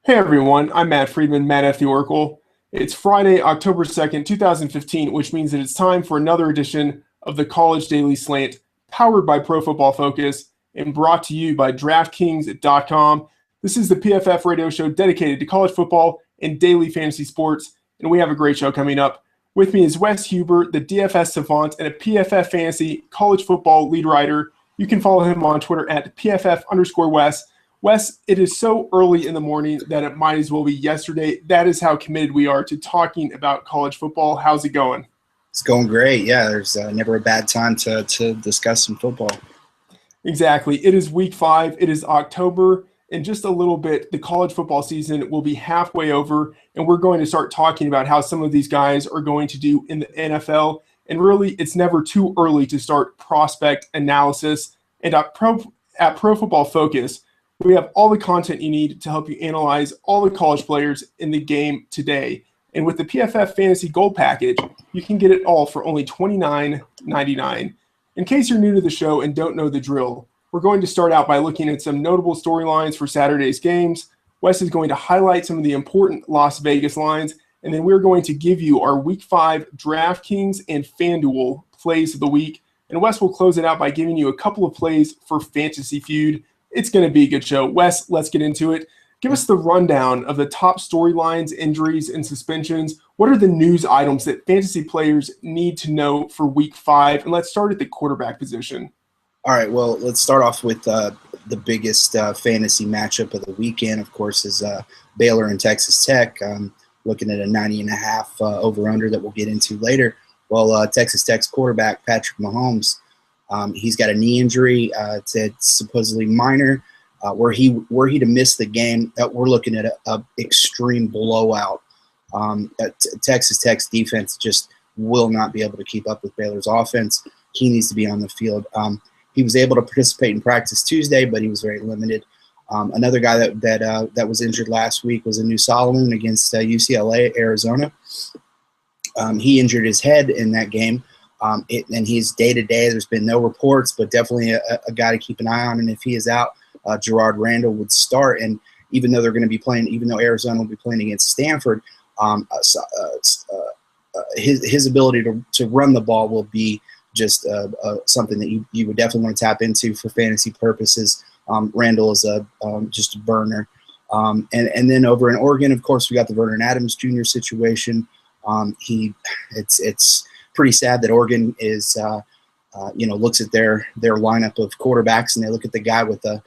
Hey everyone, I'm Matt Friedman, Matt F. the Oracle. It's Friday, October 2nd, 2015, which means that it's time for another edition of the College Daily Slant, powered by Pro Football Focus and brought to you by DraftKings.com. This is the PFF radio show dedicated to college football and daily fantasy sports, and we have a great show coming up. With me is Wes Huber, the DFS savant and a PFF fantasy college football lead writer. You can follow him on Twitter at PFF_Wes. Wes, it is so early in the morning that it might as well be yesterday. That is how committed we are to talking about college football. How's it going? It's going great. Yeah, there's never a bad time to discuss some football. Exactly. It is week 5. It is October. In just a little bit, the college football season will be halfway over, and we're going to start talking about how some of these guys are going to do in the NFL. And really, it's never too early to start prospect analysis. And at Pro Football Focus, we have all the content you need to help you analyze all the college players in the game today. And with the PFF Fantasy Gold Package, you can get it all for only $29.99. In case you're new to the show and don't know the drill, we're going to start out by looking at some notable storylines for Saturday's games. Wes is going to highlight some of the important Las Vegas lines, and then we're going to give you our Week 5 DraftKings and FanDuel plays of the week. And Wes will close it out by giving you a couple of plays for Fantasy Feud. It's going to be a good show. Wes, let's get into it. Give us the rundown of the top storylines, injuries, and suspensions. What are the news items that fantasy players need to know for Week 5? And let's start at the quarterback position. All right, well, let's start off with the biggest fantasy matchup of the weekend, of course, is Baylor and Texas Tech. Looking at a 90.5 over-under that we'll get into later. Well, Texas Tech's quarterback, Patrick Mahomes, he's got a knee injury. It's supposedly minor. Were he to miss the game, we're looking at a extreme blowout. Texas Tech's defense just will not be able to keep up with Baylor's offense. He needs to be on the field. He was able to participate in practice Tuesday, but he was very limited. Another guy that was injured last week was Anu Solomon against UCLA, Arizona. He injured his head in that game. And he's day-to-day. There's been no reports, but definitely a guy to keep an eye on. And if he is out, Gerard Randall would start. And even though they're going to be playing, even though Arizona will be playing against Stanford, his ability to run the ball will be just something that you would definitely want to tap into for fantasy purposes. Randall is just a burner. And then over in Oregon, of course, we got the Vernon Adams Jr. situation. It's pretty sad that Oregon is, looks at their lineup of quarterbacks and they look at the guy with the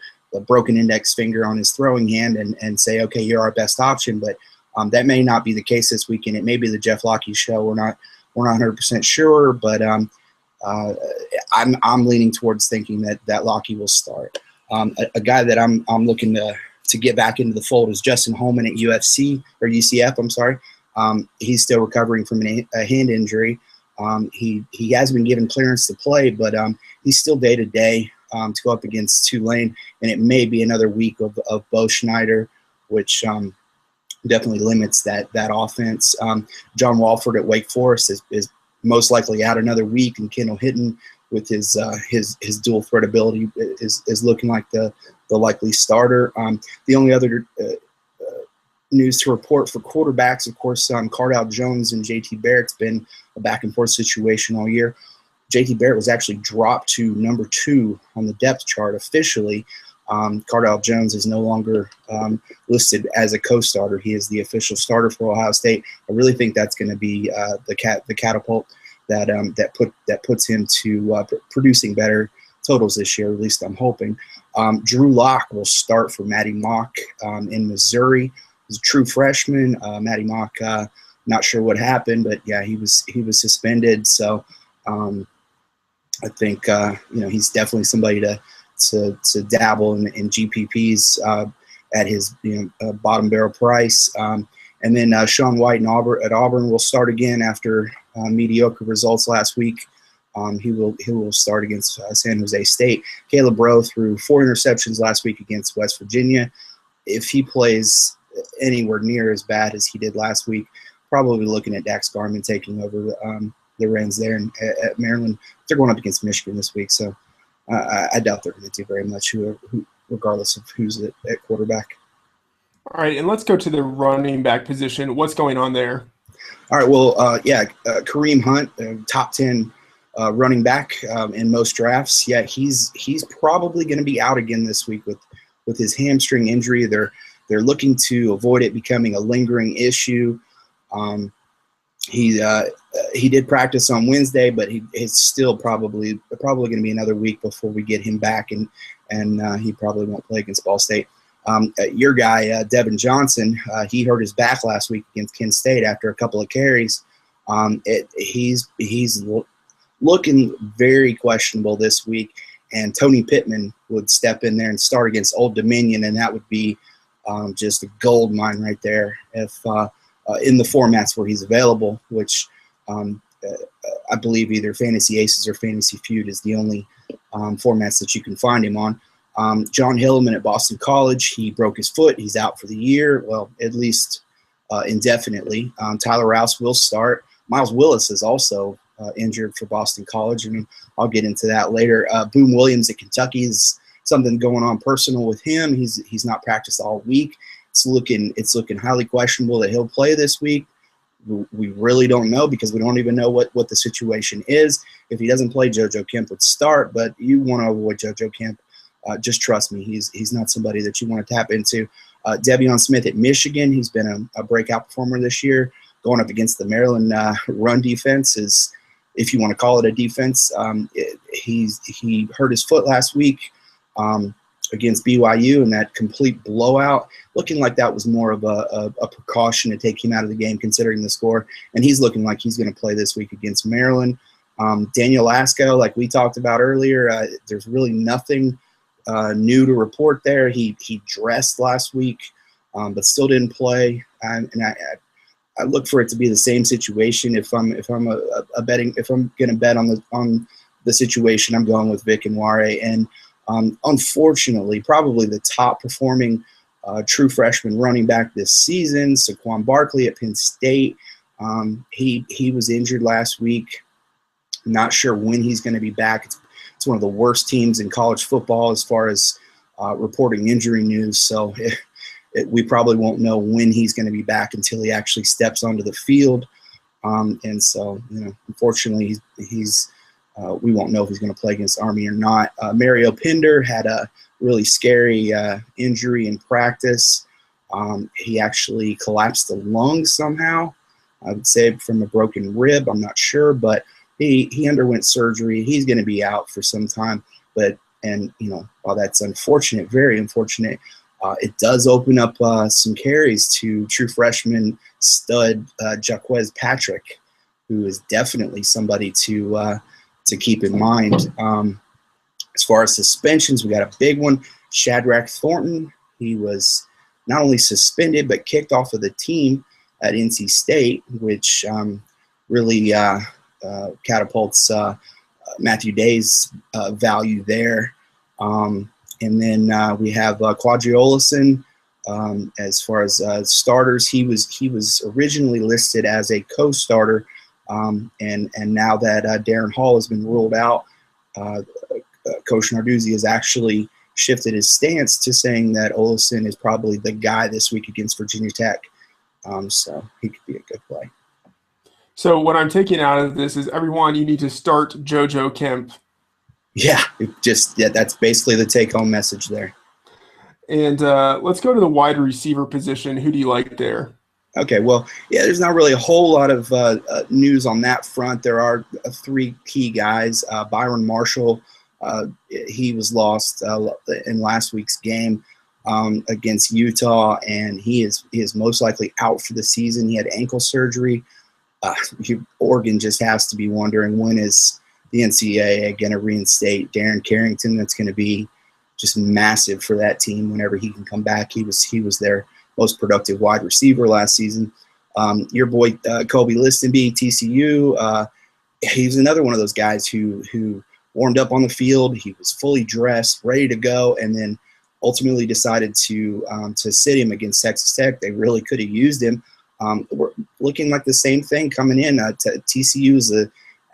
broken index finger on his throwing hand and say, okay, you're our best option. But that may not be the case this weekend. It may be the Jeff Locke show. We're not 100% sure, but I'm leaning towards thinking that Locke will start. A guy that I'm looking to get back into the fold is Justin Holman at UCF. I'm sorry. He's still recovering from a hand injury. He has been given clearance to play, but he's still day-to-day to go up against Tulane, and it may be another week of Bo Schneider, which definitely limits that offense. John Walford at Wake Forest is most likely out another week, and Kendall Hinton with his dual threat ability is looking like the likely starter. The only other news to report for quarterbacks, of course, Cardale Jones and J.T. Barrett's been a back-and-forth situation all year. J.T. Barrett was actually dropped to number 2 on the depth chart officially. Cardale Jones is no longer listed as a co-starter. He is the official starter for Ohio State. I really think that's going to be the catapult that puts him to producing better totals this year. At least I'm hoping. Drew Lock will start for Matty Mock in Missouri. He's a true freshman. Matty Mock, not sure what happened, but yeah, he was suspended. So I think he's definitely somebody to dabble in GPPs at his bottom barrel price. And then Sean White at Auburn will start again after mediocre results last week. He will start against San Jose State. Caleb Rowe threw 4 interceptions last week against West Virginia. If he plays anywhere near as bad as he did last week, probably looking at Dax Garman taking over the reins there at Maryland. They're going up against Michigan this week, so I doubt they're going to do very much, regardless of who's at quarterback. All right, and let's go to the running back position. What's going on there? All right, well, Kareem Hunt, top 10 running back in most drafts. Yeah, he's probably going to be out again this week with his hamstring injury. They're looking to avoid it becoming a lingering issue. Um, he did practice on Wednesday, but it's still probably going to be another week before we get him back, and he probably won't play against Ball State. Your guy, Devin Johnson, he hurt his back last week against Kent State after a couple of carries. He's looking very questionable this week, and Tony Pittman would step in there and start against Old Dominion, and that would be just a gold mine right there if in the formats where he's available, which I believe either Fantasy Aces or Fantasy Feud is the only formats that you can find him on. John Hillman at Boston College, he broke his foot. He's out for the year, well, at least indefinitely. Tyler Rouse will start. Miles Willis is also injured for Boston College. I mean, I'll get into that later. Boone Williams at Kentucky is something going on personal with him. He's not practiced all week. It's looking highly questionable that he'll play this week. We really don't know because we don't even know what the situation is. If he doesn't play, JoJo Kemp would start, but you want to avoid JoJo Kemp. Just trust me, he's not somebody that you want to tap into. Devion Smith at Michigan, he's been a breakout performer this year, going up against the Maryland run defense, is, if you want to call it a defense. He hurt his foot last week against BYU in that complete blowout, looking like that was more of a precaution to take him out of the game considering the score, and he's looking like he's going to play this week against Maryland. Daniel Lasco, like we talked about earlier, there's really nothing new to report there. He dressed last week, but still didn't play. And I look for it to be the same situation. If I'm going to bet on the situation, I'm going with Vic and Ware. And unfortunately, probably the top performing true freshman running back this season, Saquon Barkley at Penn State. He was injured last week. Not sure when he's going to be back. It's one of the worst teams in college football as far as reporting injury news. So we probably won't know when he's going to be back until he actually steps onto the field. And so, unfortunately, we won't know if he's going to play against Army or not. Mario Pinder had a really scary injury in practice. He actually collapsed the lung somehow. I would say from a broken rib. I'm not sure, but he underwent surgery. He's going to be out for some time. While that's unfortunate, very unfortunate, it does open up some carries to true freshman stud Jaquez Patrick, who is definitely somebody to keep in mind. As far as suspensions, we got a big one. Shadrack Thornton, he was not only suspended but kicked off of the team at NC State, which really catapults Matthew Day's value there. And then we have Quadri Olison. As far as starters, he was originally listed as a co-starter, and now that Darren Hall has been ruled out, Coach Narduzzi has actually shifted his stance to saying that Olison is probably the guy this week against Virginia Tech. So he could be a good play. So what I'm taking out of this is, everyone, you need to start JoJo Kemp. Yeah, that's basically the take-home message there. And let's go to the wide receiver position. Who do you like there? Okay, well, yeah, there's not really a whole lot of news on that front. There are three key guys. Byron Marshall, he was lost in last week's game against Utah, and he is most likely out for the season. He had ankle surgery. Oregon just has to be wondering, when is the NCAA going to reinstate Darren Carrington? That's going to be just massive for that team whenever he can come back. He was their most productive wide receiver last season. Your boy Kobe Listenby, TCU, he's another one of those guys who warmed up on the field. He was fully dressed, ready to go, and then ultimately decided to sit him against Texas Tech. They really could have used him. We're looking like the same thing coming in. TCU is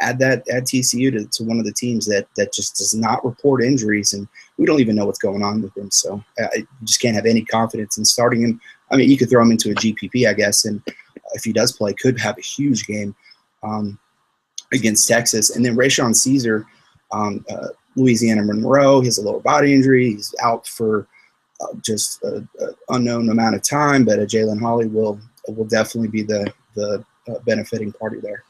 add TCU to one of the teams that just does not report injuries, and we don't even know what's going on with him. So you just can't have any confidence in starting him I mean, you could throw him into a GPP, I guess, and if he does play, could have a huge game against Texas. And then Rayshon Caesar, Louisiana Monroe, he has a lower body injury. He's out for just an unknown amount of time, but Jalen Hawley will definitely be the benefiting party there.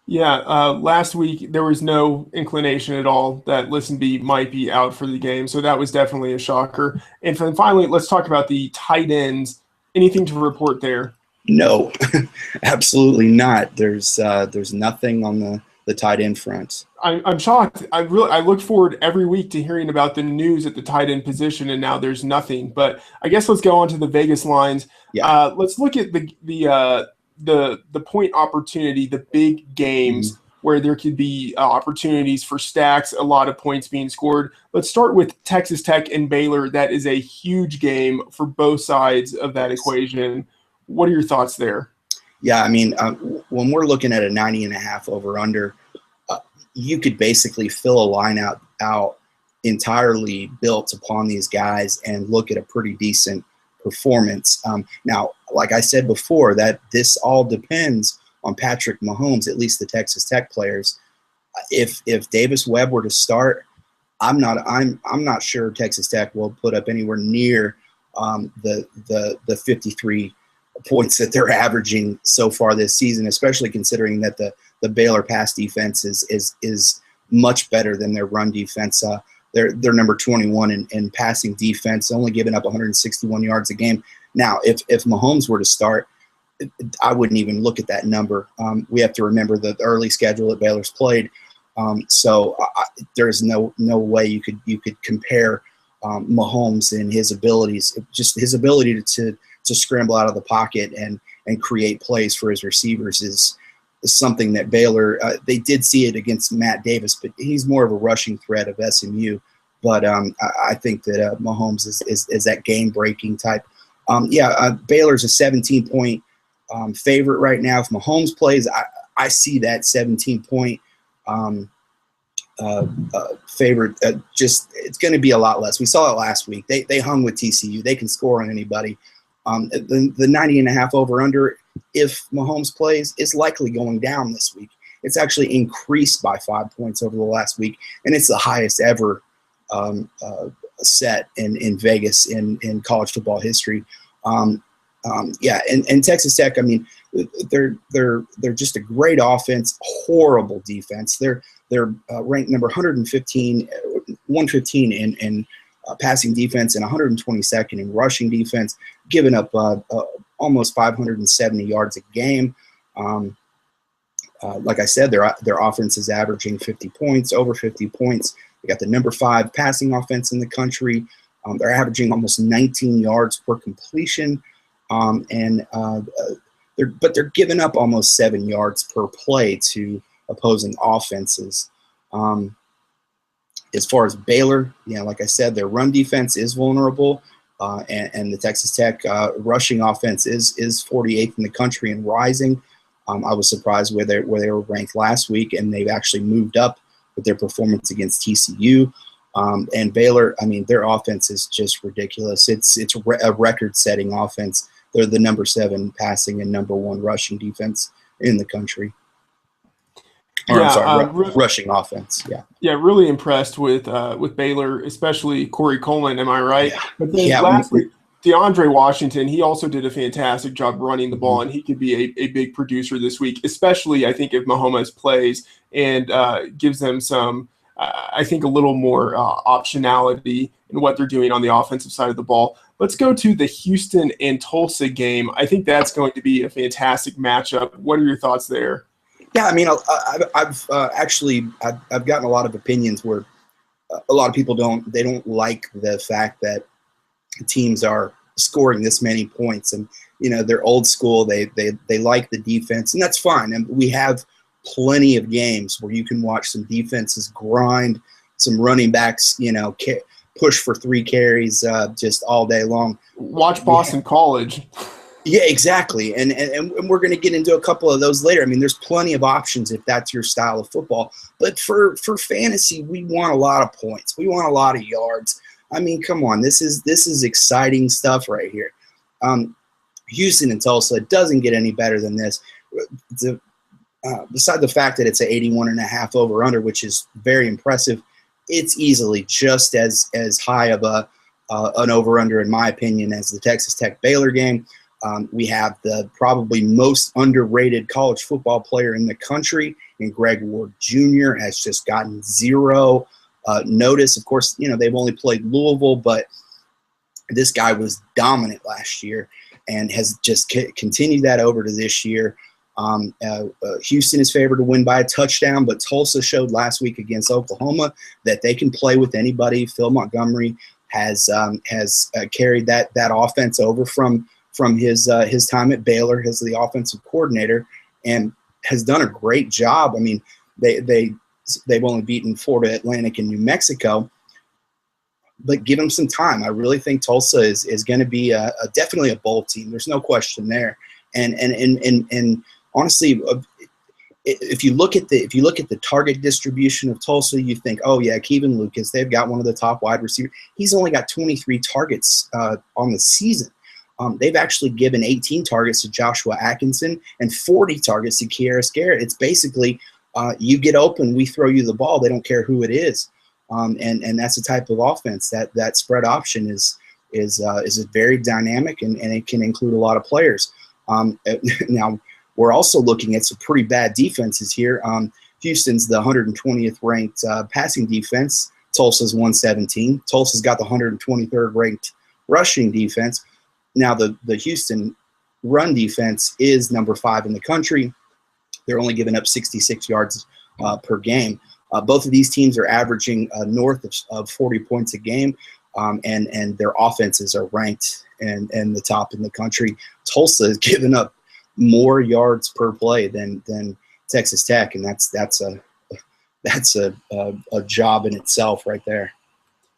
Yeah, last week there was no inclination at all that Listenby might be out for the game, so that was definitely a shocker. And then finally, let's talk about the tight ends. Anything to report there? No, absolutely not. There's nothing on the tight end front. I'm shocked. I look forward every week to hearing about the news at the tight end position, and now there's nothing. But I guess let's go on to the Vegas lines. Yeah. Let's look at the point opportunity, the big games where there could be opportunities for stacks, a lot of points being scored. Let's start with Texas Tech and Baylor. That is a huge game for both sides of that equation. What are your thoughts there? Yeah, I mean, when we're looking at a 90.5 over/under, you could basically fill a line out entirely built upon these guys and look at a pretty decent performance. Now, like I said before, that this all depends on Patrick Mahomes, at least the Texas Tech players. If Davis Webb were to start, I'm not sure Texas Tech will put up anywhere near the 53 points that they're averaging so far this season, especially considering that the Baylor pass defense is much better than their run defense. They're number 21 in passing defense, only giving up 161 yards a game. Now, if Mahomes were to start, I wouldn't even look at that number. We have to remember the early schedule that Baylor's played, so there's no way you could compare Mahomes and his abilities, just his ability to scramble out of the pocket and create plays for his receivers is something that Baylor, they did see it against Matt Davis, but he's more of a rushing threat of SMU. But I think that Mahomes is that game-breaking type. Baylor's a 17-point favorite right now. If Mahomes plays, I see that 17-point favorite. It's going to be a lot less. We saw it last week. They hung with TCU. They can score on anybody. The 90.5 over/under, if Mahomes plays, is likely going down this week. It's actually increased by 5 points over the last week, and it's the highest ever set in Vegas in college football history. And Texas Tech, I mean, they're just a great offense, horrible defense. They're ranked number 115 in passing defense and 122nd in rushing defense, giving up almost 570 yards a game. Like I said, their offense is averaging 50 points, over 50 points. They got the number 5 passing offense in the country. They're averaging almost 19 yards per completion, they're giving up almost 7 yards per play to opposing offenses. As far as Baylor, like I said, their run defense is vulnerable, and the Texas Tech rushing offense is 48th in the country and rising. I was surprised where they were ranked last week, and they've actually moved up with their performance against TCU. And Baylor, I mean, their offense is just ridiculous. It's a record-setting offense. They're the number 7 passing and number 1 rushing defense in the country. Rushing offense. Yeah, really impressed with Baylor, especially Corey Coleman. Am I right? Yeah. But then lastly, DeAndre Washington, he also did a fantastic job running the ball, and he could be a big producer this week, especially I think if Mahomes plays and gives them some, I think, a little more optionality in what they're doing on the offensive side of the ball. Let's go to the Houston and Tulsa game. I think that's going to be a fantastic matchup. What are your thoughts there? Yeah, I mean, I've gotten a lot of opinions where a lot of people don't like the fact that teams are scoring this many points, and they're old school. They like the defense, and that's fine. And we have plenty of games where you can watch some defenses grind, some running backs, push for 3 carries just all day long. Watch Boston College. Yeah, exactly. And we're going to get into a couple of those later. I mean, there's plenty of options if that's your style of football. But for fantasy, we want a lot of points. We want a lot of yards. I mean, come on. This is exciting stuff right here. Houston and Tulsa, it doesn't get any better than this. Beside the fact that it's an 81.5 over under, which is very impressive, it's easily just as high of an over under, in my opinion, as the Texas Tech Baylor game. We have the probably most underrated college football player in the country, and Greg Ward Jr. has just gotten zero notice. Of course, they've only played Louisville, but this guy was dominant last year and has just continued that over to this year. Houston is favored to win by a touchdown, but Tulsa showed last week against Oklahoma that they can play with anybody. Phil Montgomery has carried that offense over from his time at Baylor as the offensive coordinator, and has done a great job. I mean, they've only beaten Florida Atlantic and New Mexico, but give them some time. I really think Tulsa is going to be definitely a bowl team. There's no question there. And honestly, if you look at the target distribution of Tulsa, you think, oh yeah, Kevin Lucas, they've got one of the top wide receivers. He's only got 23 targets on the season. They've actually given 18 targets to Joshua Atkinson and 40 targets to Kieris Garrett. It's basically you get open, we throw you the ball. They don't care who it is, and that's the type of offense that spread option is very dynamic, and it can include a lot of players. Now, we're also looking at some pretty bad defenses here. Houston's the 120th ranked passing defense. Tulsa's 117. Tulsa's got the 123rd ranked rushing defense. Now, the Houston run defense is number 5 in the country. They're only giving up 66 yards per game. Both of these teams are averaging north of 40 points a game, and their offenses are ranked and the top in the country. Tulsa has given up more yards per play than Texas Tech, and that's a job in itself right there.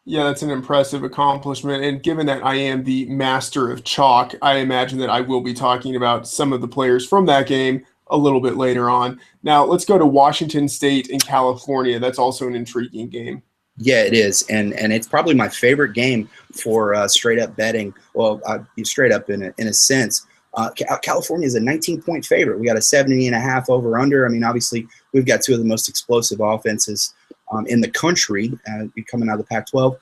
Yeah, that's an impressive accomplishment. And given that I am the master of chalk, I imagine that I will be talking about some of the players from that game a little bit later on. Now, let's go to Washington State and California. That's also an intriguing game. Yeah, it is, and it's probably my favorite game for straight up betting. Well, straight up in a sense. California is a 19-point favorite. We got a 70.5 over under. I mean, obviously, we've got two of the most explosive offenses in the country coming out of the Pac-12.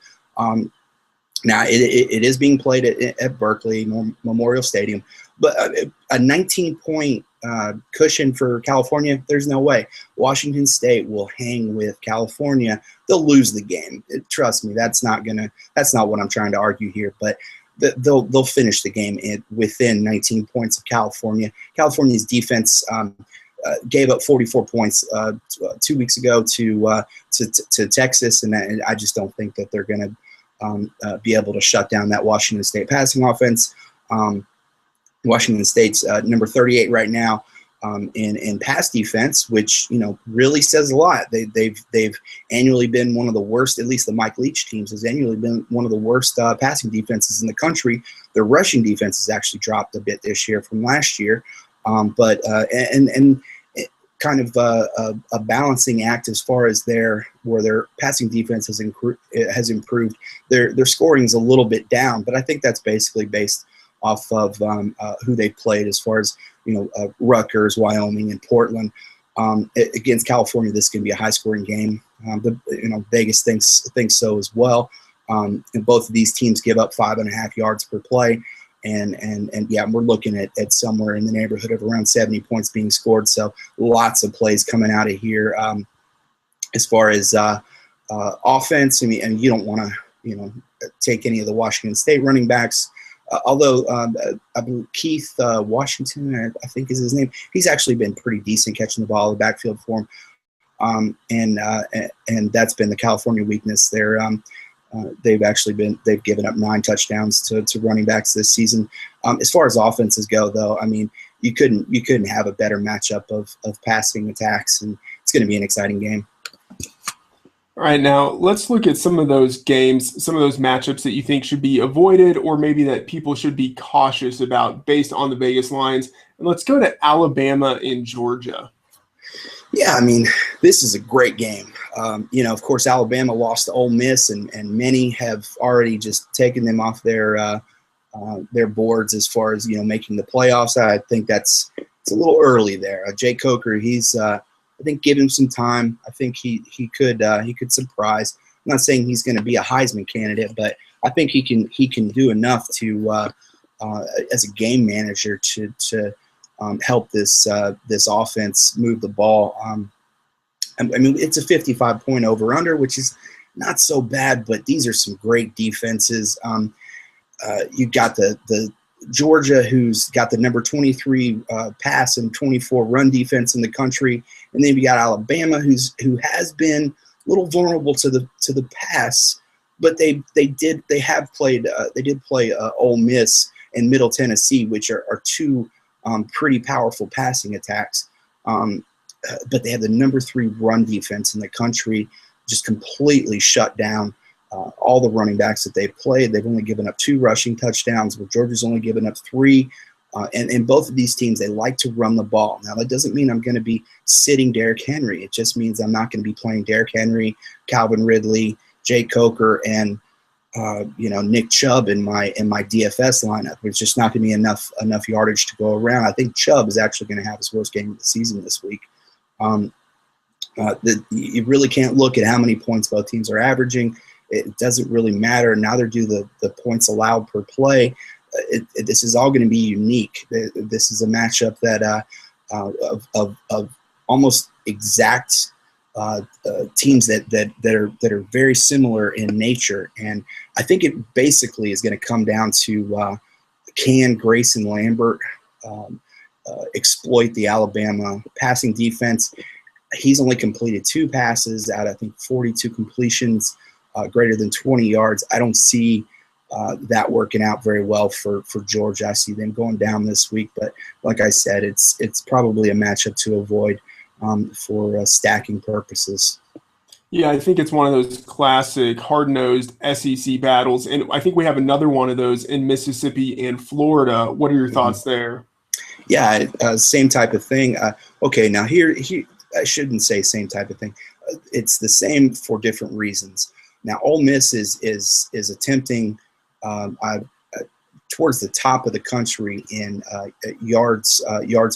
Now, it is being played at Berkeley Memorial Stadium, but a 19-point cushion for California, there's no way. Washington State will hang with California. They'll lose the game. Trust me, that's not what I'm trying to argue here, but they'll finish the game within 19 points of California. California's defense gave up 44 points 2 weeks ago to Texas, and I just don't think that they're going to be able to shut down that Washington State passing offense. Washington State's number 38 right now in pass defense, which really says a lot. They've annually been one of the worst. At least the Mike Leach teams has annually been one of the worst passing defenses in the country. Their rushing defense has actually dropped a bit this year from last year, but kind of a balancing act as far as where their passing defense has improved. Their scoring is a little bit down, but I think that's basically based off of who they played, as far as Rutgers, Wyoming, and Portland. Against California, this can be a high-scoring game. Vegas thinks so as well. And both of these teams give up 5.5 yards per play, and yeah, we're looking at somewhere in the neighborhood of around 70 points being scored. So lots of plays coming out of here. As far as offense, I mean, and you don't want to take any of the Washington State running backs. Although I believe Keith Washington, I think is his name, he's actually been pretty decent catching the ball in the backfield for him, and that's been the California weakness. They've given up 9 touchdowns to running backs this season. As far as offenses go, though, I mean, you couldn't have a better matchup of passing attacks, and it's going to be an exciting game. All right, now let's look at some of those games, some of those matchups that you think should be avoided, or maybe that people should be cautious about based on the Vegas lines. And let's go to Alabama and Georgia. Yeah, I mean, this is a great game. Of course, Alabama lost to Ole Miss, and many have already just taken them off their their boards as far as making the playoffs. I think it's a little early there. Jake Coker, he's I think give him some time. I think he could surprise. I'm not saying he's going to be a Heisman candidate, but I think he can do enough to as a game manager to help this offense move the ball. I mean, it's a 55-point over/under, which is not so bad, but these are some great defenses. You've got the Georgia, who's got the number 23 pass and 24 run defense in the country, and then you got Alabama, who has been a little vulnerable to the pass, but they did play Ole Miss and Middle Tennessee, which are two pretty powerful passing attacks. But they have the number 3 run defense in the country, just completely shut down all the running backs that they've played. They've only given up 2 rushing touchdowns, where Georgia's only given up 3. And both of these teams, they like to run the ball. Now, that doesn't mean I'm going to be sitting Derrick Henry. It just means I'm not going to be playing Derrick Henry, Calvin Ridley, Jake Coker, and Nick Chubb in my DFS lineup. There's just not going to be enough yardage to go around. I think Chubb is actually going to have his worst game of the season this week. You really can't look at how many points both teams are averaging. It doesn't really matter. Neither do the points allowed per play. This is all going to be unique. This is a matchup that of almost exact teams that are very similar in nature, and I think it basically is going to come down to can Grayson Lambert exploit the Alabama passing defense. He's only completed 2 passes out of, I think, 42 completions, greater than 20 yards. I don't see that working out very well for Georgia. I see them going down this week, but like I said, it's probably a matchup to avoid for stacking purposes. Yeah, I think it's one of those classic hard-nosed SEC battles, and I think we have another one of those in Mississippi and Florida. What are your thoughts there? Yeah, same type of thing. Okay, now here I shouldn't say same type of thing. It's the same for different reasons. Now, Ole Miss is attempting towards the top of the country in yards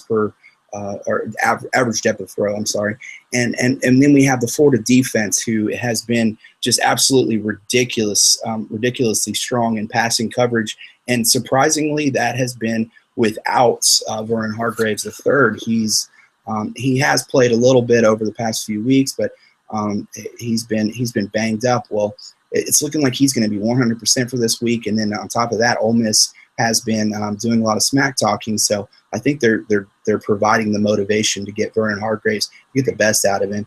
per or average depth of throw. I'm sorry, and then we have the Florida defense, who has been just absolutely ridiculously strong in passing coverage, and surprisingly, that has been without Vernon Hargreaves III. He has played a little bit over the past few weeks, but he's been banged up. Well, it's looking like he's going to be 100% for this week, and then on top of that, Ole Miss has been doing a lot of smack talking. So I think they're providing the motivation to get Vernon Hargreaves, get the best out of him.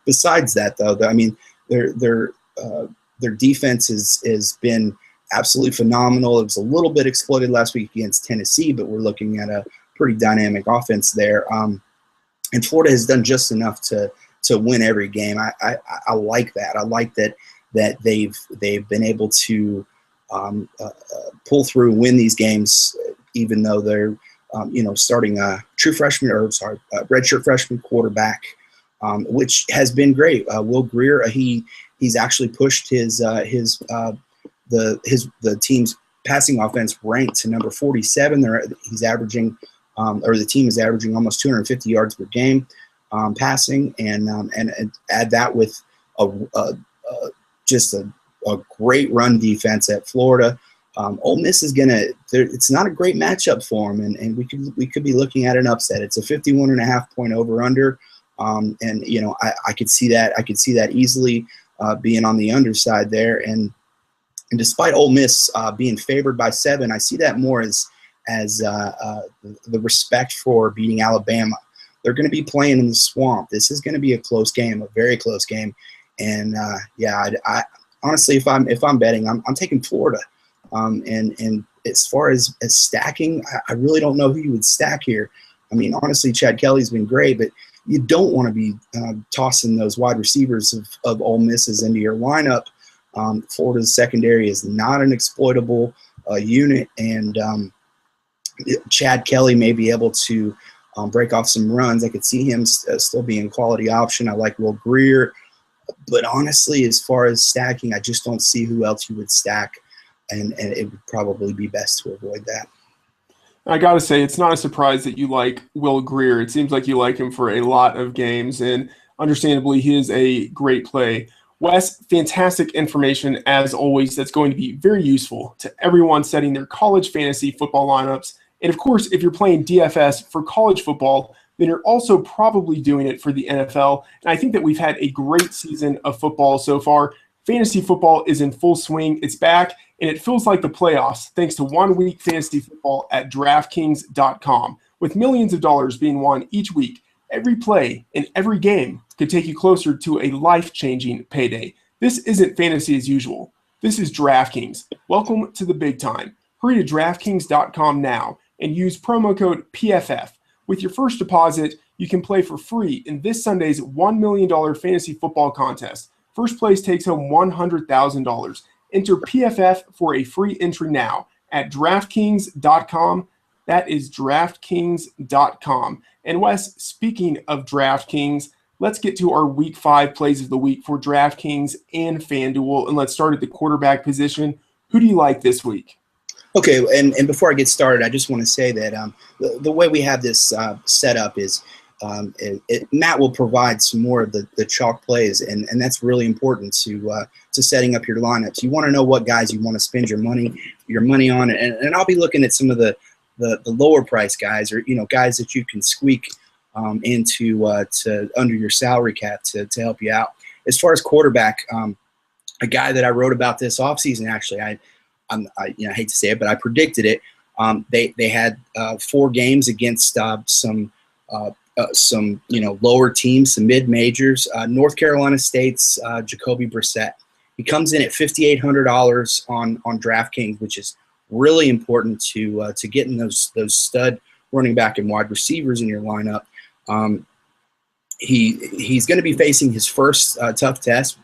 Besides that, though, I mean, their defense has been absolutely phenomenal. It was a little bit exploited last week against Tennessee, but we're looking at a pretty dynamic offense there. And Florida has done just enough to win every game. I like that. I like that they've been able to pull through, win these games, even though they're starting a redshirt freshman quarterback, which has been great. Will Grier, he's actually pushed the team's passing offense ranked to number 47. He's averaging, or the team is averaging almost 250 yards per game passing, and add that with just a great run defense at Florida. Ole Miss is it's not a great matchup for them, and we could be looking at an upset. It's a 51.5 point over under, and I could see that. I could see that easily being on the underside there. And despite Ole Miss being favored by 7, I see that more as the respect for beating Alabama. They're going to be playing in the swamp. This is going to be a close game, a very close game. And I honestly, if I'm betting, I'm taking Florida. And as far as stacking, I really don't know who you would stack here. I mean, honestly, Chad Kelly's been great, but you don't want to be tossing those wide receivers of Ole Miss's into your lineup. Florida's secondary is not an exploitable unit, and Chad Kelly may be able to break off some runs. I could see him still being a quality option. I like Will Grier. But honestly, as far as stacking, I just don't see who else you would stack and it would probably be best to avoid that. I got to say, it's not a surprise that you like Will Greer. It seems like you like him for a lot of games, and understandably, he is a great play. Wes, fantastic information as always. That's going to be very useful to everyone setting their college fantasy football lineups. And of course, if you're playing DFS for college football, then you're also probably doing it for the NFL. And I think that we've had a great season of football so far. Fantasy football is in full swing. It's back, and it feels like the playoffs thanks to 1 week fantasy football at DraftKings.com. With millions of dollars being won each week, every play in every game could take you closer to a life-changing payday. This isn't fantasy as usual. This is DraftKings. Welcome to the big time. Hurry to DraftKings.com now and use promo code PFF. With your first deposit, you can play for free in this Sunday's $1 million fantasy football contest. First place takes home $100,000. Enter PFF for a free entry now at DraftKings.com. That is DraftKings.com. And Wes, speaking of DraftKings, let's get to our Week 5 plays of the week for DraftKings and FanDuel. And let's start at the quarterback position. Who do you like this week? Okay, and before I get started, I just want to say that the way we have this set up is Matt will provide some more of the chalk plays, and that's really important to setting up your lineups. You want to know what guys you want to spend your money on, and I'll be looking at some of the lower price guys, or guys that you can squeak into to under your salary cap to help you out. As far as quarterback, a guy that I wrote about this offseason, actually, I hate to say it, but I predicted it. They had 4 games against some lower teams, some mid majors. North Carolina State's Jacoby Brissett. He comes in at $5,800 on DraftKings, which is really important to getting those stud running back and wide receivers in your lineup. He's going to be facing his first tough test.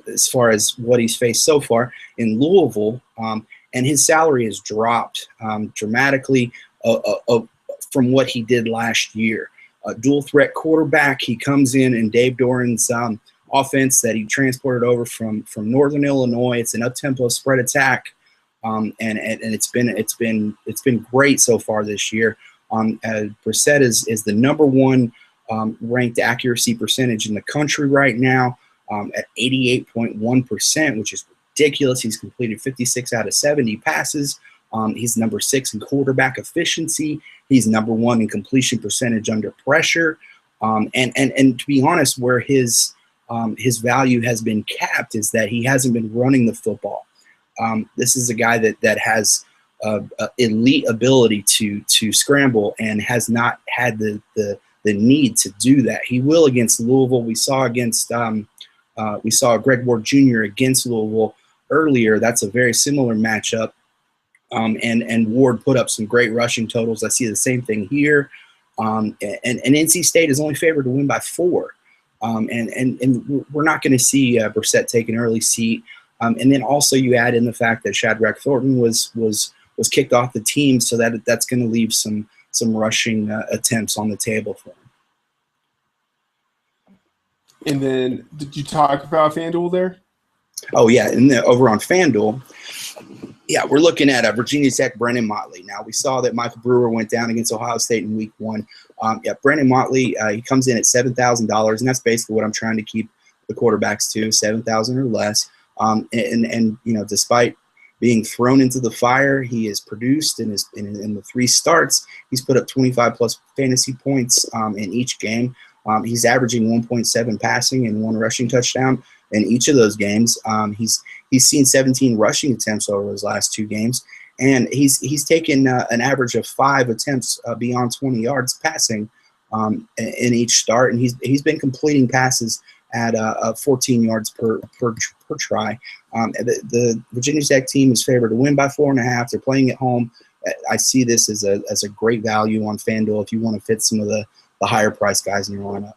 As far as what he's faced so far in Louisville, and his salary has dropped dramatically from what he did last year. A dual threat quarterback. He comes in Dave Doran's offense that he transported over from Northern Illinois. It's an up-tempo spread attack, and it's been great so far this year. Brissett is the number 1 ranked accuracy percentage in the country right now. At 88.1%, which is ridiculous. He's completed 56 out of 70 passes. He's number 6 in quarterback efficiency. He's number 1 in completion percentage under pressure. And to be honest, where his value has been capped is that he hasn't been running the football. This is a guy that has elite ability to scramble and has not had the need to do that. He will against Louisville. We saw Greg Ward Jr. against Louisville earlier. That's a very similar matchup. And Ward put up some great rushing totals. I see the same thing here. And NC State is only favored to win by 4. And we're not going to see Brissett take an early seat. And then also you add in the fact that Shadrack Thornton was kicked off the team, so that's going to leave some rushing attempts on the table for him. And then, did you talk about FanDuel there? Oh, yeah. And over on FanDuel, yeah, we're looking at Virginia Tech, Brennan Motley. Now, we saw that Michael Brewer went down against Ohio State in Week 1. Brennan Motley, he comes in at $7,000, and that's basically what I'm trying to keep the quarterbacks to, $7,000 or less. And despite being thrown into the fire, he has produced in the 3 starts. He's put up 25-plus fantasy points in each game. He's averaging 1.7 passing and 1 rushing touchdown in each of those games. He's seen 17 rushing attempts over his last 2 games, and he's taken an average of 5 attempts beyond 20 yards passing in each start, and he's been completing passes at 14 yards per try. The Virginia Tech team is favored to win by 4.5. They're playing at home. I see this as a great value on FanDuel if you want to fit some of the higher price guys in your lineup.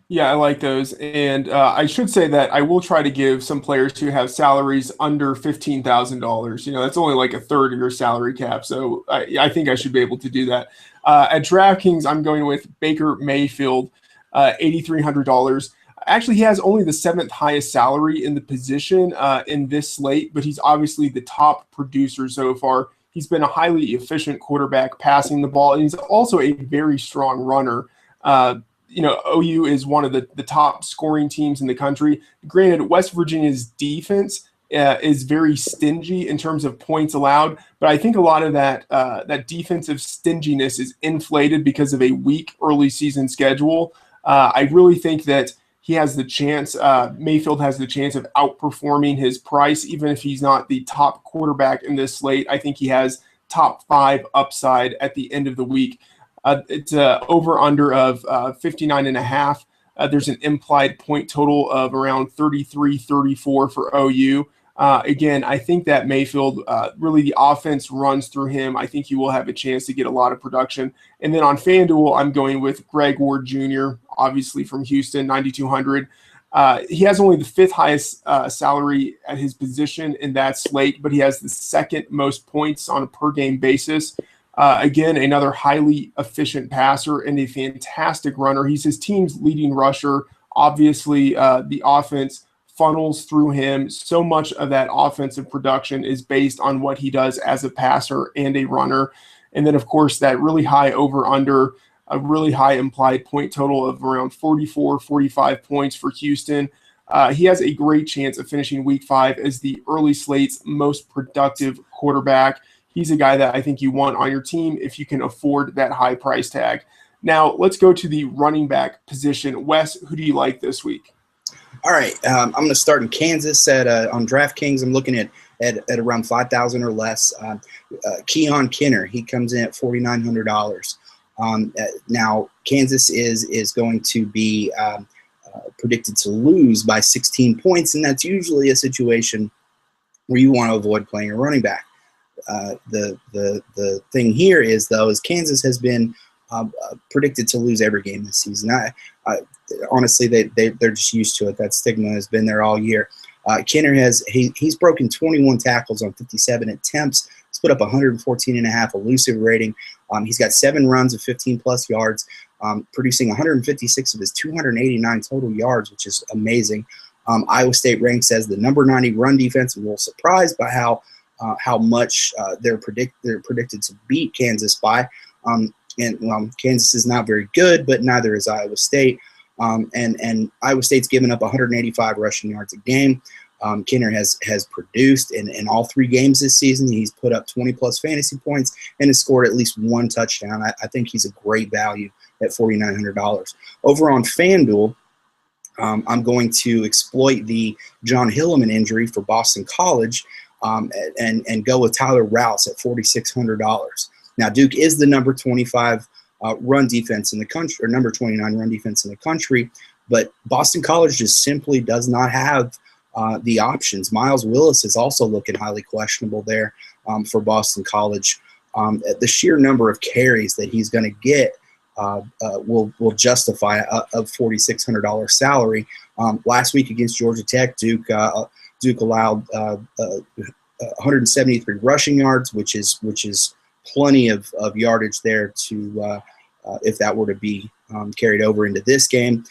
Yeah, I like those. And I should say that I will try to give some players who have salaries under $15,000. That's only like a third of your salary cap. So I think I should be able to do that. At DraftKings, I'm going with Baker Mayfield, $8,300. Actually, he has only the 7th highest salary in the position in this slate, but he's obviously the top producer so far. He's been a highly efficient quarterback passing the ball, and he's also a very strong runner. OU is one of the top scoring teams in the country. Granted, West Virginia's defense is very stingy in terms of points allowed, but I think a lot of that defensive stinginess is inflated because of a weak early season schedule. I really think that he has the chance, Mayfield has the chance of outperforming his price, even if he's not the top quarterback in this slate. I think he has top 5 upside at the end of the week. It's over-under of 59.5. There's an implied point total of around 33, 34 for OU. Again, I think that Mayfield, really the offense runs through him. I think he will have a chance to get a lot of production. And then on FanDuel, I'm going with Greg Ward Jr., obviously from Houston, 9,200. He has only the 5th highest salary at his position in that slate, but he has the 2nd most points on a per-game basis. Again, another highly efficient passer and a fantastic runner. He's his team's leading rusher. Obviously, the offense funnels through him. So much of that offensive production is based on what he does as a passer and a runner. And then, of course, that really high over-under, a really high implied point total of around 44, 45 points for Houston. He has a great chance of finishing week 5 as the early slate's most productive quarterback. He's a guy that I think you want on your team if you can afford that high price tag. Now, let's go to the running back position. Wes, who do you like this week? All right, I'm going to start in Kansas on DraftKings. I'm looking at around 5,000 or less. Keon Kenner, he comes in at $4,900. Now, Kansas is going to be predicted to lose by 16 points, and that's usually a situation where you want to avoid playing a running back. The thing here is Kansas has been predicted to lose every game this season. Honestly, they're just used to it. That stigma has been there all year. Kenner he's broken 21 tackles on 57 attempts. He's put up 114.5 elusive rating. He's got 7 runs of 15-plus yards, producing 156 of his 289 total yards, which is amazing. Iowa State ranks as the number 90 run defense, and we're surprised by how much they're predicted to beat Kansas by. Kansas is not very good, but neither is Iowa State. And Iowa State's given up 185 rushing yards a game. Kenner has produced in all 3 games this season. He's put up 20-plus fantasy points and has scored at least 1 touchdown. I think he's a great value at $4,900. Over on FanDuel, I'm going to exploit the John Hilleman injury for Boston College and go with Tyler Rouse at $4,600. Now, Duke is the number 25 run defense in the country, or number 29 run defense in the country, but Boston College just simply does not have the options. Miles Willis is also looking highly questionable there for Boston College. The sheer number of carries that he's going to get will justify a $4,600 salary. Last week against Georgia Tech, Duke allowed 173 rushing yards, which is plenty of yardage there to if that were to be carried over into this game.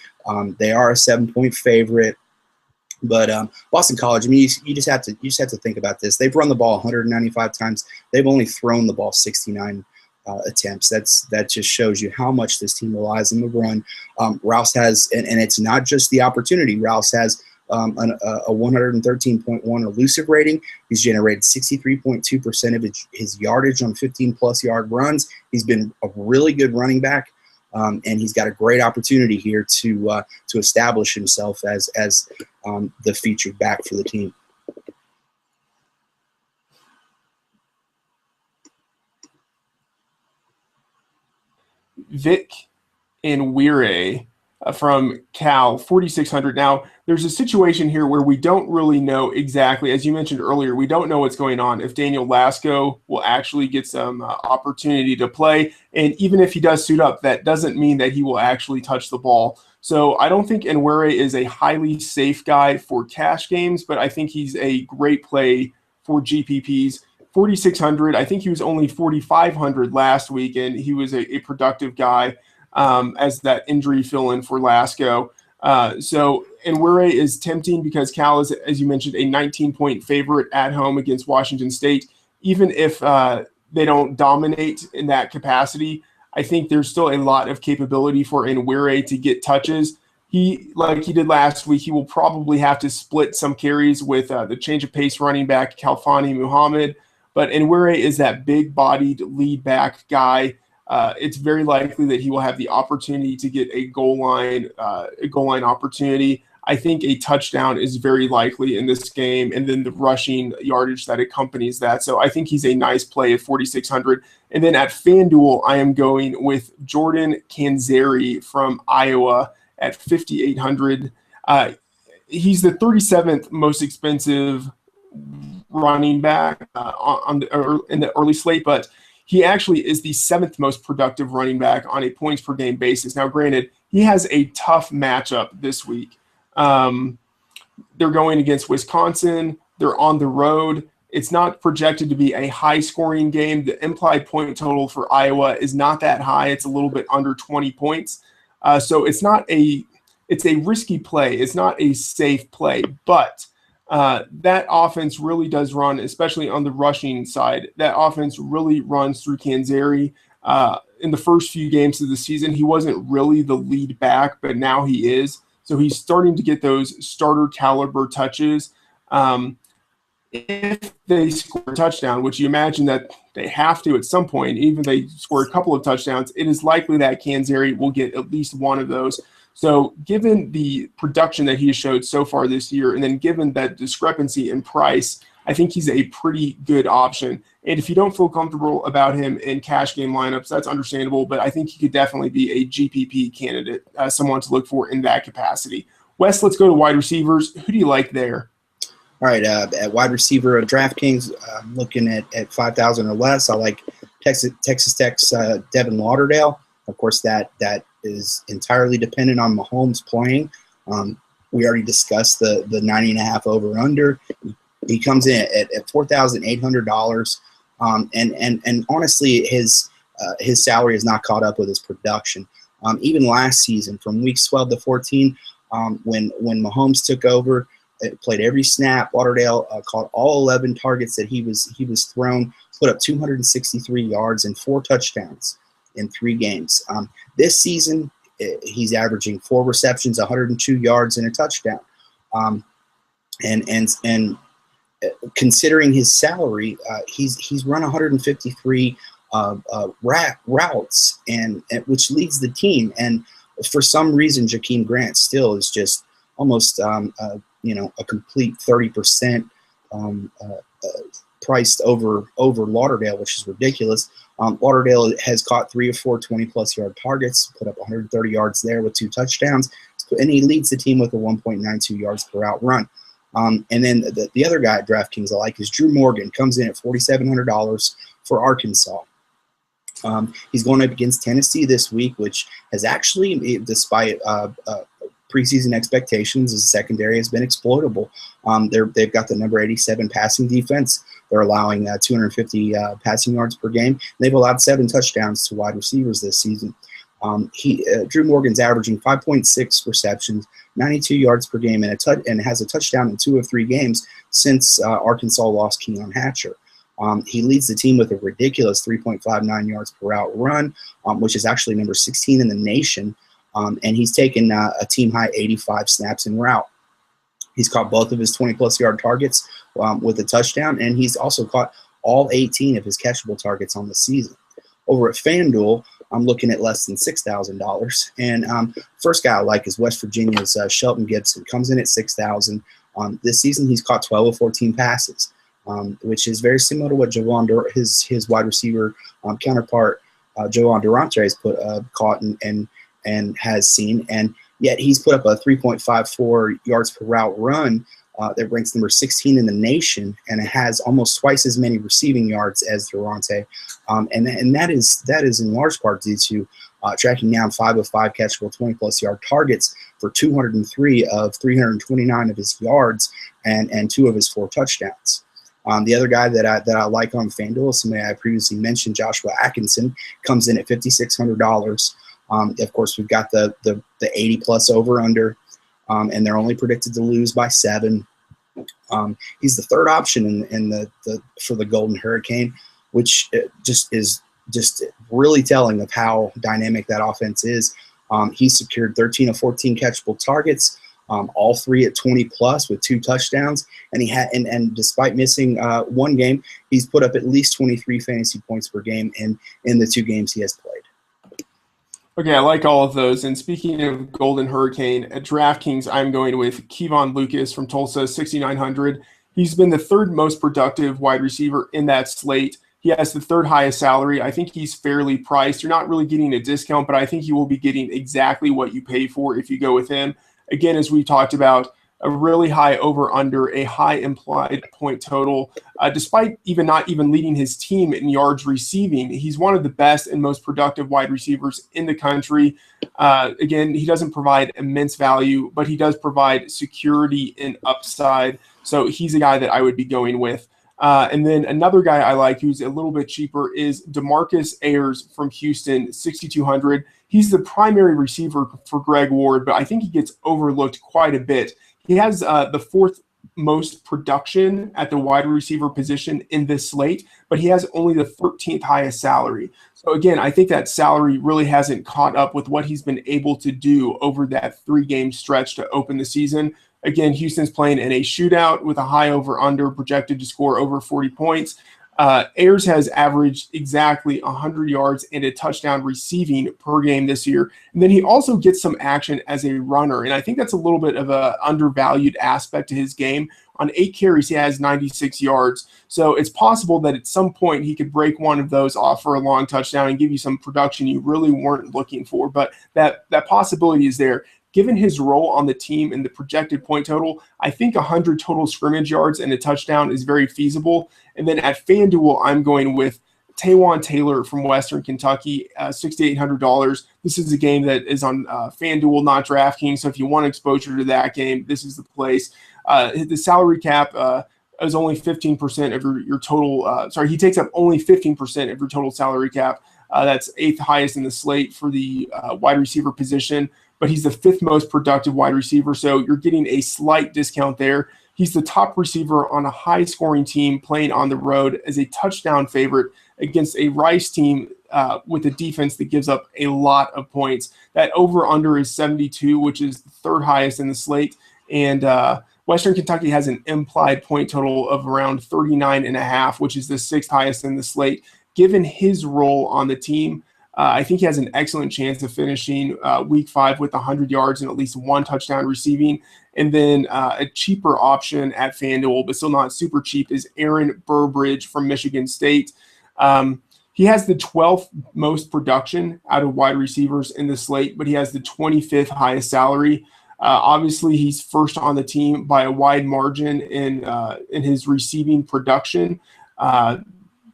They are a 7-point favorite, but Boston College, I mean, you just have to think about this. They've run the ball 195 times. They've only thrown the ball 69 attempts. That just shows you how much this team relies on the run. Rouse has, and it's not just the opportunity. Rouse has a 113.1 elusive rating. He's generated 63.2% of his yardage on 15-plus yard runs. He's been a really good running back, and he's got a great opportunity here to establish himself as the featured back for the team. Vic Nwire from Cal, 4,600. Now, there's a situation here where we don't really know exactly, as you mentioned earlier, we don't know what's going on, if Daniel Lasco will actually get some opportunity to play. And even if he does suit up, that doesn't mean that he will actually touch the ball. So I don't think Nwire is a highly safe guy for cash games, but I think he's a great play for GPPs. 4,600. I think he was only 4,500 last week, and he was a productive guy as that injury fill-in for Lasco. So Nwere is tempting because Cal is, as you mentioned, a 19-point favorite at home against Washington State. Even if they don't dominate in that capacity, I think there's still a lot of capability for Nwere to get touches. He, like he did last week, he will probably have to split some carries with the change of pace running back Kalfani Muhammad. But Nwere is that big-bodied lead back guy. It's very likely that he will have the opportunity to get a goal line opportunity. I think a touchdown is very likely in this game, and then the rushing yardage that accompanies that. So I think he's a nice play at 4,600. And then at FanDuel, I am going with Jordan Canzeri from Iowa at 5,800. He's the 37th most expensive running back in the early slate, but he actually is the 7th most productive running back on a points per game basis. Now, granted, he has a tough matchup this week. They're going against Wisconsin. They're on the road. It's not projected to be a high-scoring game. The implied point total for Iowa is not that high. It's a little bit under 20 points. So it's a risky play. It's not a safe play, but that offense really does run, especially on the rushing side. That offense really runs through Canzeri. In the first few games of the season, he wasn't really the lead back, but now he is. So he's starting to get those starter caliber touches. If they score a touchdown, which you imagine that they have to at some point, even if they score a couple of touchdowns, it is likely that Canzeri will get at least one of those. So given the production that he has showed so far this year, and then given that discrepancy in price, I think he's a pretty good option. And if you don't feel comfortable about him in cash game lineups, that's understandable, but I think he could definitely be a GPP candidate, someone to look for in that capacity. Wes, let's go to wide receivers. Who do you like there? All right, at wide receiver at DraftKings, I'm looking at 5,000 or less. I like Texas Tech's Devin Lauderdale. Of course, that is entirely dependent on Mahomes playing. We already discussed the 90.5 over/under. He comes in at $4,800, and honestly, his salary has not caught up with his production. Even last season, from weeks 12 to 14, when Mahomes took over, played every snap. Lauderdale caught all 11 targets that he was thrown, put up 263 yards and 4 touchdowns in 3 games. This season, he's averaging 4 receptions, 102 yards, and a touchdown. And considering his salary, he's run 153 routes, and which leads the team. And for some reason, Jakeem Grant still is just almost a complete 30% priced over Lauderdale, which is ridiculous. Lauderdale has caught 3 of 4 20-plus yard targets, put up 130 yards there with 2 touchdowns, and he leads the team with a 1.92 yards per out run. And then the other guy at DraftKings I like is Drew Morgan, comes in at $4,700 for Arkansas. He's going up against Tennessee this week, which has actually, despite preseason expectations, the secondary has been exploitable. They've got the number 87 passing defense. They're allowing 250 passing yards per game. They've allowed 7 touchdowns to wide receivers this season. Drew Morgan's averaging 5.6 receptions, 92 yards per game, and has a touchdown in 2 of 3 games since Arkansas lost Keon Hatcher. He leads the team with a ridiculous 3.59 yards per out run, which is actually number 16 in the nation. And he's taken a team-high 85 snaps en route. He's caught both of his 20-plus yard targets with a touchdown, and he's also caught all 18 of his catchable targets on the season. Over at FanDuel, I'm looking at less than $6,000. And first guy I like is West Virginia's Shelton Gibson. Comes in at $6,000. This season, he's caught 12 of 14 passes, which is very similar to what his wide receiver counterpart, Jovan Durante, has caught and has seen, and yet he's put up a 3.54 yards per route run that ranks number 16 in the nation, and it has almost twice as many receiving yards as Durante, and that is in large part due to tracking down 5 of 5 catchable 20-plus yard targets for 203 of 329 of his yards and 2 of his 4 touchdowns. The other guy that I like on FanDuel is somebody I previously mentioned, Joshua Atkinson, comes in at $5,600. Of course, we've got the 80-plus over/under. and they're only predicted to lose by 7. He's the third option for the Golden Hurricane, which is just really telling of how dynamic that offense is. He secured 13 of 14 catchable targets, all 3 at 20 plus with 2 touchdowns, and and despite missing 1 game, he's put up at least 23 fantasy points per game in the 2 games he has played. Okay, I like all of those. And speaking of Golden Hurricane, at DraftKings, I'm going with Kevon Lucas from Tulsa, 6,900. He's been the 3rd most productive wide receiver in that slate. He has the 3rd highest salary. I think he's fairly priced. You're not really getting a discount, but I think you will be getting exactly what you pay for if you go with him. Again, as we talked about, a really high over-under, a high implied point total. Despite not even leading his team in yards receiving, he's one of the best and most productive wide receivers in the country. Again, he doesn't provide immense value, but he does provide security and upside. So he's a guy that I would be going with. And then another guy I like who's a little bit cheaper is DeMarcus Ayers from Houston, 6,200. He's the primary receiver for Greg Ward, but I think he gets overlooked quite a bit. He has the 4th most production at the wide receiver position in this slate, but he has only the 13th highest salary. So again, I think that salary really hasn't caught up with what he's been able to do over that 3-game stretch to open the season. Again, Houston's playing in a shootout with a high over-under projected to score over 40 points. Ayers has averaged exactly 100 yards and a touchdown receiving per game this year. And then he also gets some action as a runner. And I think that's a little bit of an undervalued aspect to his game. On 8 carries, he has 96 yards. So it's possible that at some point he could break one of those off for a long touchdown and give you some production you really weren't looking for. But that possibility is there. Given his role on the team and the projected point total, I think 100 total scrimmage yards and a touchdown is very feasible. And then at FanDuel, I'm going with Taywan Taylor from Western Kentucky, $6,800. This is a game that is on FanDuel, not DraftKings. So if you want exposure to that game, this is the place. The salary cap is only 15% of your total. He takes up only 15% of your total salary cap. That's 8th highest in the slate for the wide receiver position, but he's the 5th most productive wide receiver. So you're getting a slight discount there. He's the top receiver on a high-scoring team playing on the road as a touchdown favorite against a Rice team with a defense that gives up a lot of points. That over-under is 72, which is the 3rd highest in the slate. And Western Kentucky has an implied point total of around 39.5, which is the 6th highest in the slate. Given his role on the team, I think he has an excellent chance of finishing week 5 with 100 yards and at least 1 touchdown receiving. And then a cheaper option at FanDuel, but still not super cheap, is Aaron Burbridge from Michigan State. He has the 12th most production out of wide receivers in the slate, but he has the 25th highest salary. Obviously, he's first on the team by a wide margin in his receiving production.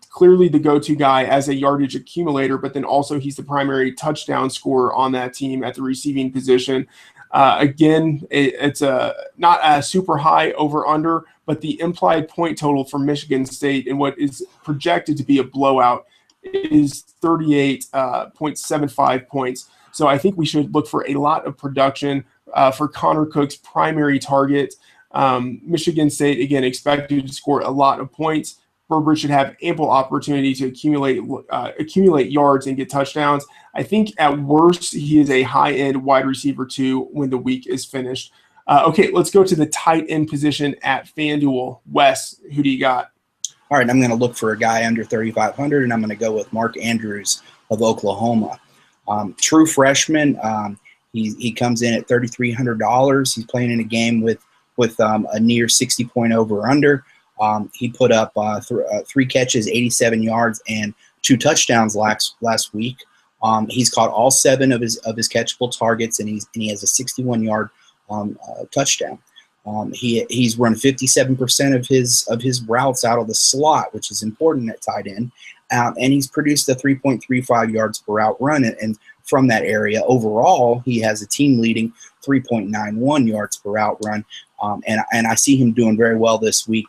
Clearly the go-to guy as a yardage accumulator, but then also he's the primary touchdown scorer on that team at the receiving position. Again, it's not a super high over-under, but the implied point total for Michigan State in what is projected to be a blowout is 38.75 points. So I think we should look for a lot of production for Connor Cook's primary target. Michigan State, again, expected to score a lot of points. Burbridge should have ample opportunity to accumulate yards and get touchdowns. I think at worst, he is a high-end wide receiver too when the week is finished. Okay, let's go to the tight end position at FanDuel. Wes, who do you got? All right, I'm going to look for a guy under 3,500, and I'm going to go with Mark Andrews of Oklahoma. True freshman. He comes in at $3,300. He's playing in a game with a near 60-point over/under. He put up 3 catches, 87 yards, and 2 touchdowns last week. He's caught all 7 of his catchable targets, and he has a 61-yard touchdown. He's run 57% of his routes out of the slot, which is important at tight end, and he's produced a 3.35 yards per route run. And from that area, overall, he has a team-leading 3.91 yards per route run. And I see him doing very well this week.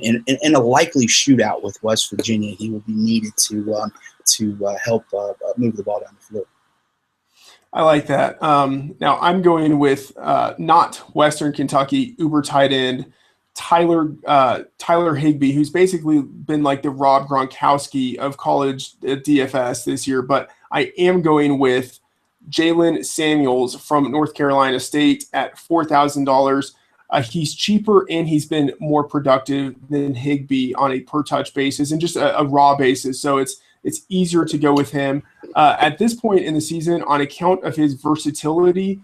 In a likely shootout with West Virginia, he will be needed to help move the ball down the field. I like that. Now I'm going with not Western Kentucky Uber tight end Tyler Higbee, who's basically been like the Rob Gronkowski of college DFS this year. But I am going with Jalen Samuels from North Carolina State at $4,000. He's cheaper and he's been more productive than Higbee on a per touch basis and just a raw basis. So it's easier to go with him. At this point in the season, on account of his versatility,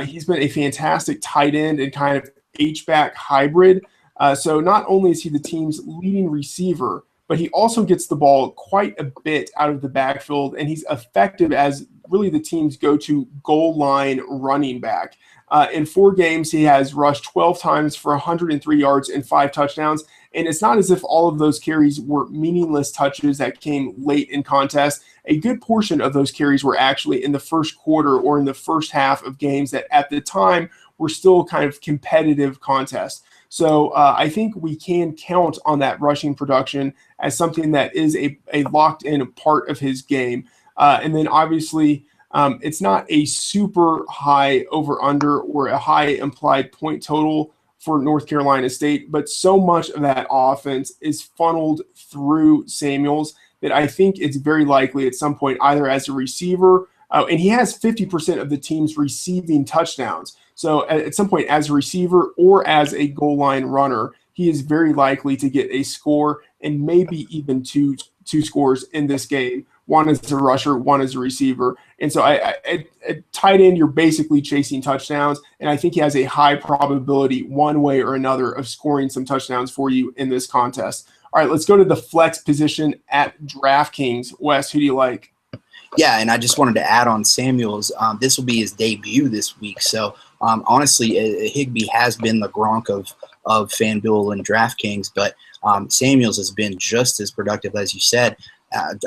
he's been a fantastic tight end and kind of H-back hybrid. So not only is he the team's leading receiver, but he also gets the ball quite a bit out of the backfield, and he's effective as really the team's go-to goal line running back. In 4 games, he has rushed 12 times for 103 yards and 5 touchdowns. And it's not as if all of those carries were meaningless touches that came late in contest. A good portion of those carries were actually in the first quarter or in the first half of games that at the time were still kind of competitive contests. So I think we can count on that rushing production as something that is a locked-in part of his game. And then obviously it's not a super high over-under or a high implied point total for North Carolina State, but so much of that offense is funneled through Samuels that I think it's very likely at some point either as a receiver, and he has 50% of the team's receiving touchdowns. So at some point as a receiver or as a goal line runner, he is very likely to get a score and maybe even two scores in this game. One as a rusher, one as a receiver. And so at tight end, you're basically chasing touchdowns. And I think he has a high probability one way or another of scoring some touchdowns for you in this contest. All right, let's go to the flex position at DraftKings. Wes, who do you like? Yeah, and I just wanted to add on Samuels. This will be his debut this week. So honestly, Higbee has been the Gronk of FanDuel and DraftKings, but Samuels has been just as productive as you said.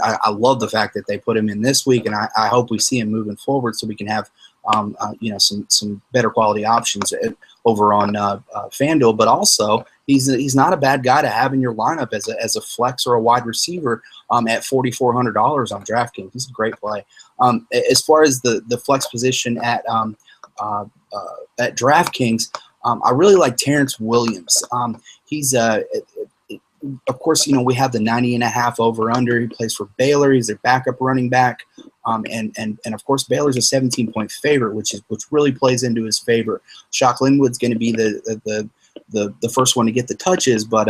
I love the fact that they put him in this week, and I hope we see him moving forward so we can have some better quality options over on FanDuel. But also, he's not a bad guy to have in your lineup as a flex or a wide receiver at $4,400 on DraftKings. He's a great play. As far as the flex position at DraftKings, I really like Terrence Williams. He's of course, we have the 90.5 over/under. He plays for Baylor. He's their backup running back, and of course, Baylor's a 17-point favorite, which really plays into his favor. Shock Linwood's going to be the first one to get the touches, but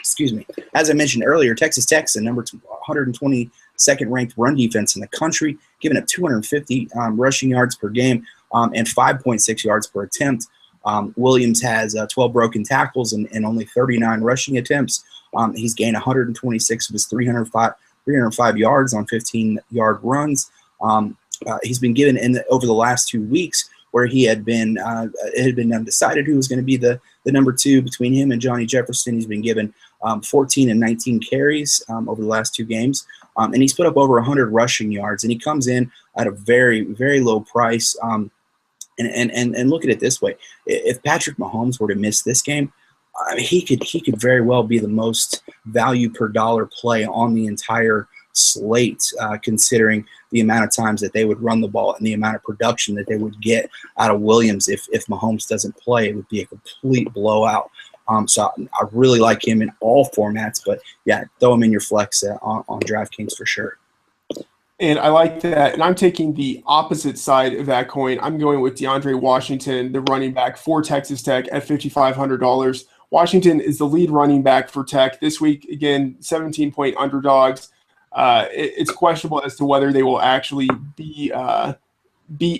excuse me. As I mentioned earlier, Texas Tech's the number 122nd ranked run defense in the country, giving up 250 rushing yards per game and 5.6 yards per attempt. Williams has 12 broken tackles and only 39 rushing attempts. He's gained 126 of his 305 yards on 15-yard runs. He's been given over the last 2 weeks where it had been undecided who was going to be the number 2 between him and Johnny Jefferson. He's been given 14 and 19 carries over the last 2 games. And he's put up over 100 rushing yards, and he comes in at a very, very low price. And look at it this way: if Patrick Mahomes were to miss this game, he could very well be the most value per dollar play on the entire slate, considering the amount of times that they would run the ball and the amount of production that they would get out of Williams. If Mahomes doesn't play, it would be a complete blowout. So I really like him in all formats, but yeah, throw him in your flex on DraftKings for sure. And I like that. And I'm taking the opposite side of that coin. I'm going with DeAndre Washington, the running back for Texas Tech at $5,500. Washington is the lead running back for Tech this week. Again, 17-point underdogs. It's questionable as to whether they will actually be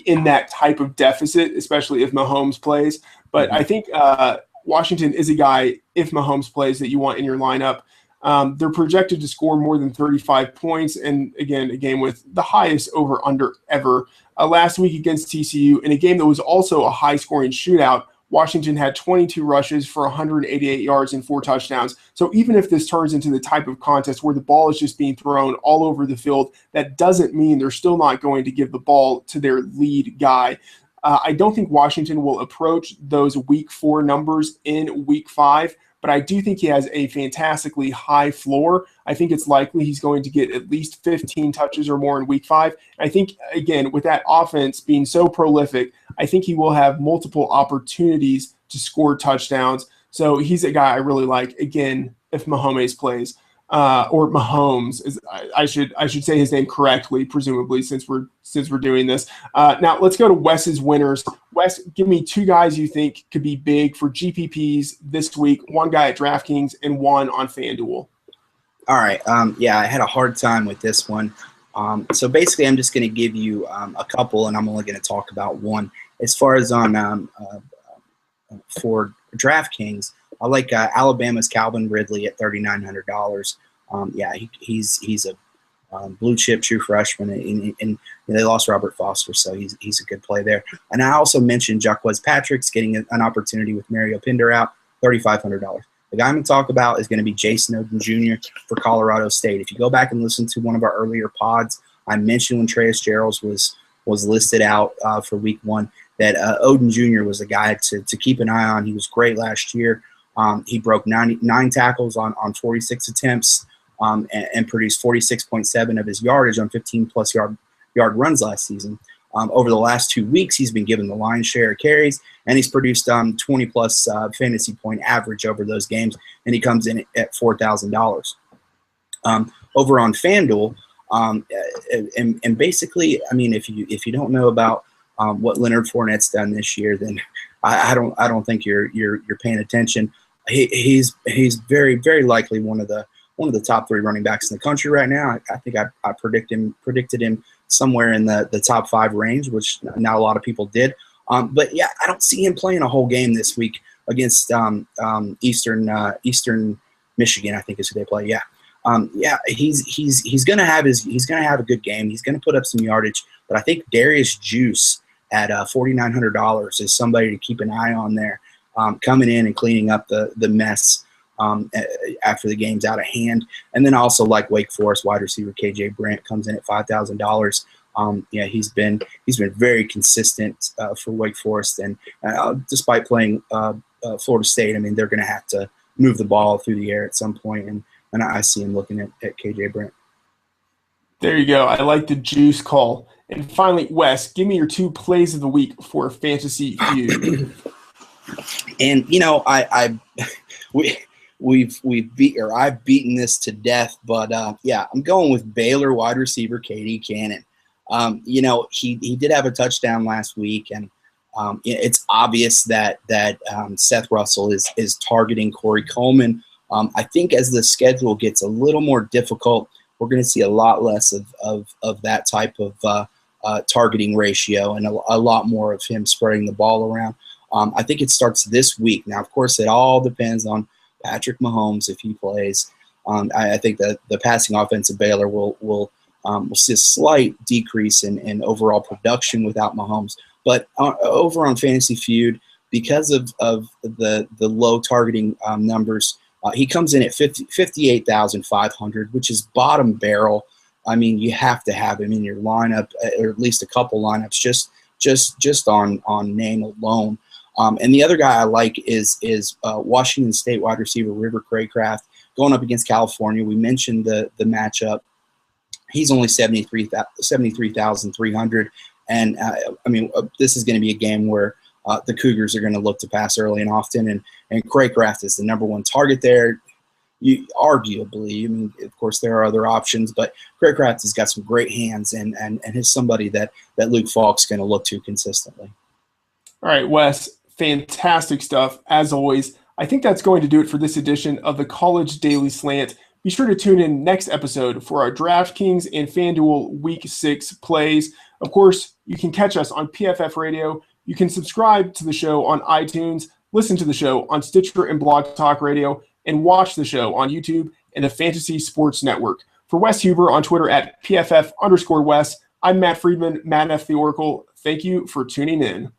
in that type of deficit, especially if Mahomes plays. But I think Washington is a guy, if Mahomes plays, that you want in your lineup. They're projected to score more than 35 points, and again, a game with the highest over-under ever. Last week against TCU, in a game that was also a high-scoring shootout, Washington had 22 rushes for 188 yards and 4 touchdowns. So even if this turns into the type of contest where the ball is just being thrown all over the field, that doesn't mean they're still not going to give the ball to their lead guy. I don't think Washington will approach those Week 4 numbers in Week 5, but I do think he has a fantastically high floor. I think it's likely he's going to get at least 15 touches or more in week 5. I think, again, with that offense being so prolific, I think he will have multiple opportunities to score touchdowns. So he's a guy I really like, again, if Mahomes plays. Or Mahomes, I should say his name correctly, presumably, since we're doing this. Now let's go to Wes's winners. Wes, give me 2 guys you think could be big for GPPs this week. 1 guy at DraftKings and 1 on FanDuel. All right. Yeah, I had a hard time with this one. So basically, I'm just going to give you a couple, and I'm only going to talk about one. As far as on for DraftKings, I like Alabama's Calvin Ridley at $3,900. Yeah, he's a blue chip true freshman, and they lost Robert Foster, so he's a good play there. And I also mentioned Jaquez Patrick's getting an opportunity with Mario Pinder out, $3,500. The guy I'm going to talk about is going to be Jason Oden Jr. for Colorado State. If you go back and listen to one of our earlier pods, I mentioned when Treyas Gerald was listed out for week 1 that Oden Jr. was a guy to keep an eye on. He was great last year. He broke 9 tackles on 46 attempts and produced 46.7 of his yardage on 15-plus yard runs last season. Over the last 2 weeks, he's been given the lion's share of carries, and he's produced 20-plus fantasy point average over those games, and he comes in at $4,000. Over on FanDuel, and basically, I mean, if you don't know about what Leonard Fournette's done this year, then I don't think you're paying attention. He's very, very likely one of the top 3 running backs in the country right now. I think I predicted him somewhere in the top 5 range, which not a lot of people did. But yeah, I don't see him playing a whole game this week against Eastern Michigan, I think is who they play. Yeah. Yeah, he's gonna have a good game. He's gonna put up some yardage, but I think Darius Juice at $4,900 is somebody to keep an eye on there, coming in and cleaning up the mess after the game's out of hand. And then also like Wake Forest wide receiver KJ Brandt comes in at $5,000. Yeah, he's been very consistent for Wake Forest, and despite playing Florida State, I mean they're gonna have to move the ball through the air at some point, and I see him looking at KJ Brandt. There you go. I like the juice call. And finally, Wes, give me your 2 plays of the week for Fantasy Feud. And you know, I've beaten this to death, but yeah, I'm going with Baylor wide receiver KD Cannon. You know, he did have a touchdown last week, and it's obvious that Seth Russell is targeting Corey Coleman. I think as the schedule gets a little more difficult, we're going to see a lot less of that type of targeting ratio, and a lot more of him spreading the ball around. I think it starts this week. Now, of course, it all depends on Patrick Mahomes if he plays. I think that the passing offense of Baylor will see a slight decrease in overall production without Mahomes. But over on Fantasy Feud, because of the low targeting numbers, he comes in at 58,500, which is bottom barrel. I mean, you have to have him in your lineup, or at least a couple lineups, just on name alone. And the other guy I like is Washington State wide receiver River Craycraft going up against California. We mentioned the matchup. He's only 73,300, and I mean, this is going to be a game where the Cougars are going to look to pass early and often, and Craycraft is the number 1 target there. Arguably, I mean, of course, there are other options, but Craycraft has got some great hands, and is somebody that Luke Falk's going to look to consistently. All right, Wes, fantastic stuff as always. I think that's going to do it for this edition of the College Daily Slant. Be sure to tune in next episode for our DraftKings and FanDuel Week 6 plays. Of course, you can catch us on PFF Radio. You can subscribe to the show on iTunes, listen to the show on Stitcher and Blog Talk Radio, and watch the show on YouTube and the Fantasy Sports Network. For Wes Huber on Twitter at PFF_Wes, I'm Matt Friedman, Matt F. the Oracle. Thank you for tuning in.